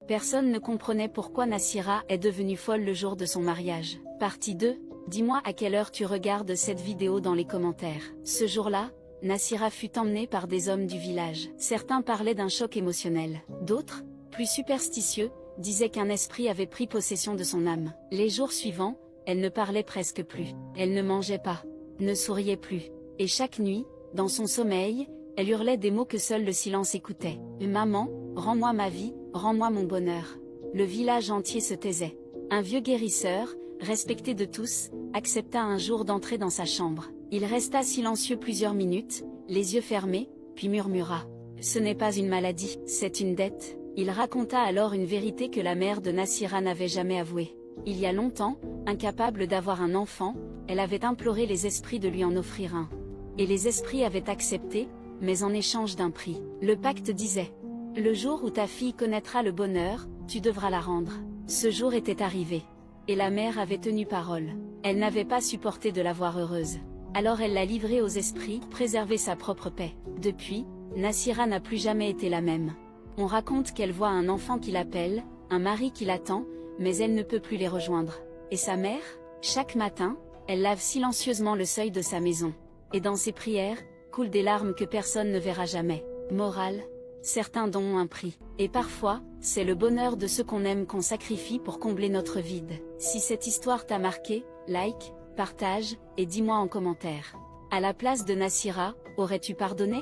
Personne ne comprenait pourquoi Nassira est devenue folle le jour de son mariage. Partie 2. Dis-moi à quelle heure tu regardes cette vidéo dans les commentaires. Ce jour-là, Nassira fut emmenée par des hommes du village. Certains parlaient d'un choc émotionnel. D'autres, plus superstitieux, disaient qu'un esprit avait pris possession de son âme. Les jours suivants, elle ne parlait presque plus. Elle ne mangeait pas, ne souriait plus. Et chaque nuit, dans son sommeil, elle hurlait des mots que seul le silence écoutait. « Maman, rends-moi ma vie, rends-moi mon bonheur. » Le village entier se taisait. Un vieux guérisseur, respecté de tous, accepta un jour d'entrer dans sa chambre. Il resta silencieux plusieurs minutes, les yeux fermés, puis murmura. « Ce n'est pas une maladie, c'est une dette. » Il raconta alors une vérité que la mère de Nassira n'avait jamais avouée. Il y a longtemps, incapable d'avoir un enfant, elle avait imploré les esprits de lui en offrir un. Et les esprits avaient accepté, mais en échange d'un prix. Le pacte disait: « Le jour où ta fille connaîtra le bonheur, tu devras la rendre. » Ce jour était arrivé. Et la mère avait tenu parole. Elle n'avait pas supporté de la voir heureuse. Alors elle l'a livrée aux esprits, préserver sa propre paix. Depuis, Nassira n'a plus jamais été la même. On raconte qu'elle voit un enfant qui l'appelle, un mari qui l'attend, mais elle ne peut plus les rejoindre. Et sa mère? Chaque matin, elle lave silencieusement le seuil de sa maison. Et dans ses prières, coulent des larmes que personne ne verra jamais. Morale: certains dons ont un prix. Et parfois, c'est le bonheur de ceux qu'on aime qu'on sacrifie pour combler notre vide. Si cette histoire t'a marqué, like, partage, et dis-moi en commentaire. À la place de Nassira, aurais-tu pardonné ?